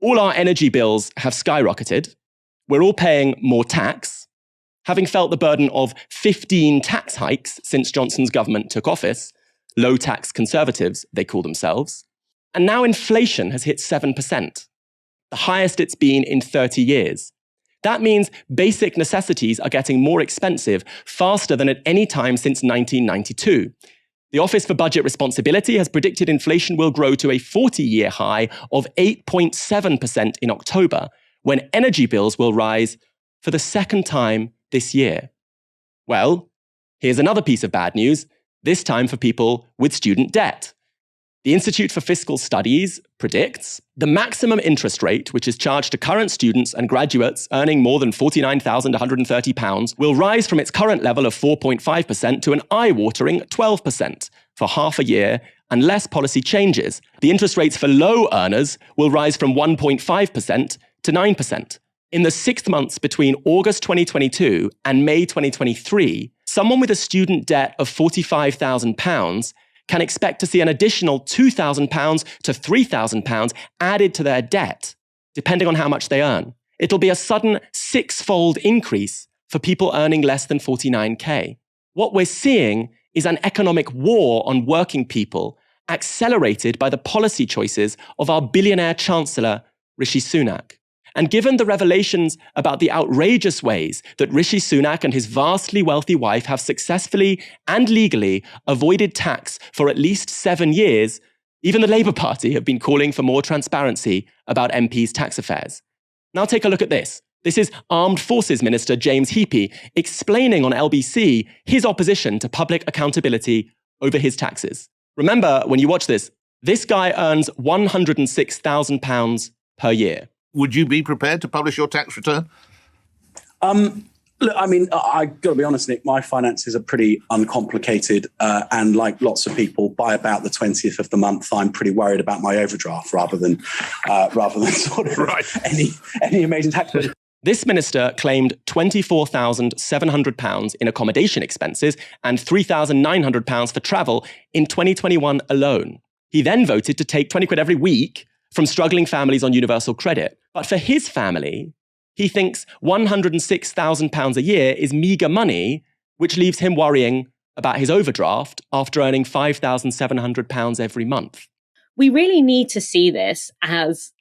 All our energy bills have skyrocketed. We're all paying more tax, having felt the burden of 15 tax hikes since Johnson's government took office. Low-tax conservatives, they call themselves. And now inflation has hit 7%, the highest it's been in 30 years. That means basic necessities are getting more expensive faster than at any time since 1992. The Office for Budget Responsibility has predicted inflation will grow to a 40-year high of 8.7% in October, when energy bills will rise for the second time this year. Well, here's another piece of bad news, this time for people with student debt. The Institute for Fiscal Studies predicts the maximum interest rate, which is charged to current students and graduates earning more than £49,130, will rise from its current level of 4.5% to an eye-watering 12% for half a year unless policy changes. The interest rates for low earners will rise from 1.5% to 9%. In the 6 months between August 2022 and May 2023, someone with a student debt of £45,000 can expect to see an additional £2,000 to £3,000 added to their debt, depending on how much they earn. It'll be a sudden 6-fold increase for people earning less than 49k. What we're seeing is an economic war on working people, accelerated by the policy choices of our billionaire Chancellor, Rishi Sunak. And given the revelations about the outrageous ways that Rishi Sunak and his vastly wealthy wife have successfully and legally avoided tax for at least 7 years, even the Labour Party have been calling for more transparency about MPs' tax affairs. Now take a look at this. This is Armed Forces Minister James Heappey explaining on LBC his opposition to public accountability over his taxes. Remember, when you watch this guy earns £106,000 per year. Would you be prepared to publish your tax return? Look, I mean, I've got to be honest, Nick, my finances are pretty uncomplicated. And like lots of people, by about the 20th of the month, I'm pretty worried about my overdraft rather than sort of right. any amazing tax bill. This minister claimed £24,700 in accommodation expenses and £3,900 for travel in 2021 alone. He then voted to take 20 quid every week from struggling families on universal credit. But for his family, he thinks £106,000 a year is meagre money, which leaves him worrying about his overdraft after earning £5,700 every month. We really need to see this as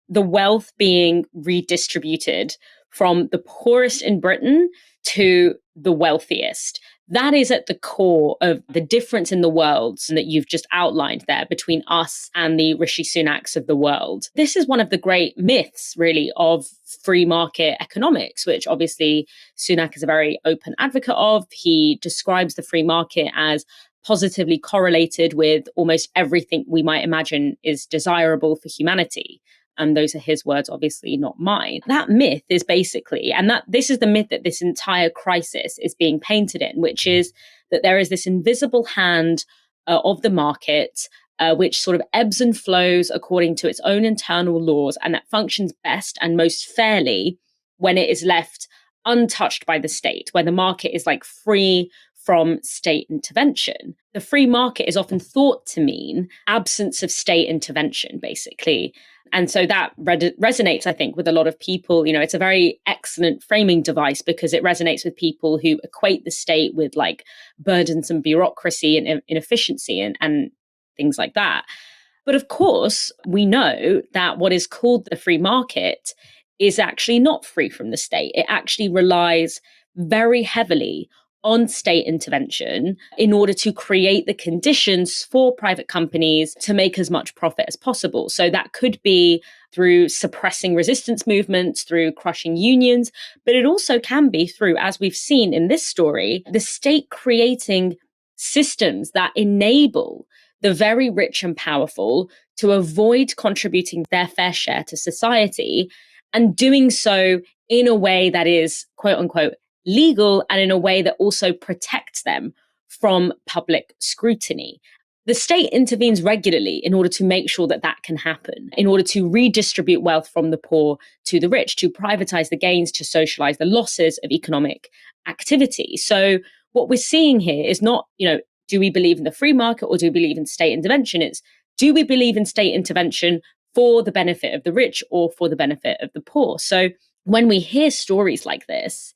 the wealth being redistributed from the poorest in Britain to the wealthiest. That is at the core of the difference in the worlds that you've just outlined there between us and the Rishi Sunaks of the world. This is one of the great myths, really, of free market economics, which obviously Sunak is a very open advocate of. He describes the free market as positively correlated with almost everything we might imagine is desirable for humanity. And those are his words, obviously not mine. That myth is basically, and that this is the myth that this entire crisis is being painted in, which is that there is this invisible hand of the market, which sort of ebbs and flows according to its own internal laws, and that functions best and most fairly when it is left untouched by the state, where the market is like free from state intervention. The free market is often thought to mean absence of state intervention, basically. And so that resonates, I think, with a lot of people. You know, it's a very excellent framing device because it resonates with people who equate the state with like burdensome bureaucracy and inefficiency and things like that. But of course, we know that what is called the free market is actually not free from the state. It actually relies very heavily on state intervention in order to create the conditions for private companies to make as much profit as possible. So that could be through suppressing resistance movements, through crushing unions, but it also can be through, as we've seen in this story, the state creating systems that enable the very rich and powerful to avoid contributing their fair share to society, and doing so in a way that is, quote unquote, legal, and in a way that also protects them from public scrutiny. The state intervenes regularly in order to make sure that that can happen, in order to redistribute wealth from the poor to the rich, to privatize the gains, to socialize the losses of economic activity. So what we're seeing here is not, do we believe in the free market or do we believe in state intervention? It's, do we believe in state intervention for the benefit of the rich or for the benefit of the poor. So when we hear stories like this,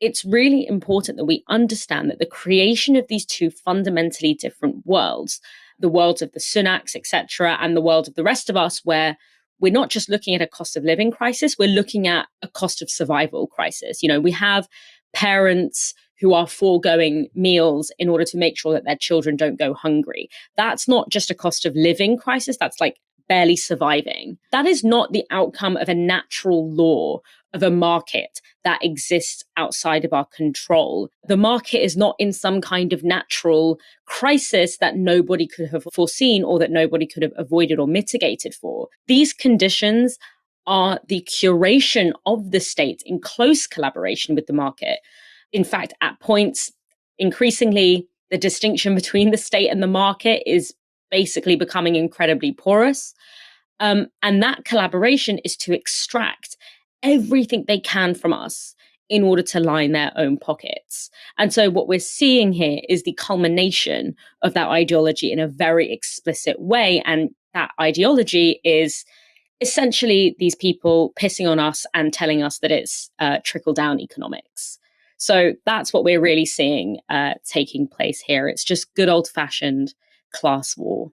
it's really important that we understand that the creation of these two fundamentally different worlds, the worlds of the Sunaks, etc., and the world of the rest of us, where we're not just looking at a cost of living crisis, we're looking at a cost of survival crisis. You know, we have parents who are foregoing meals in order to make sure that their children don't go hungry. That's not just a cost of living crisis, that's like barely surviving. That is not the outcome of a natural law of a market that exists outside of our control. The market is not in some kind of natural crisis that nobody could have foreseen or that nobody could have avoided or mitigated for. These conditions are the curation of the state in close collaboration with the market. In fact, at points, increasingly, the distinction between the state and the market is basically becoming incredibly porous. And that collaboration is to extract everything they can from us in order to line their own pockets. And so what we're seeing here is the culmination of that ideology in a very explicit way. And that ideology is essentially these people pissing on us and telling us that it's trickle-down economics. So that's what we're really seeing taking place here. It's just good old-fashioned class war.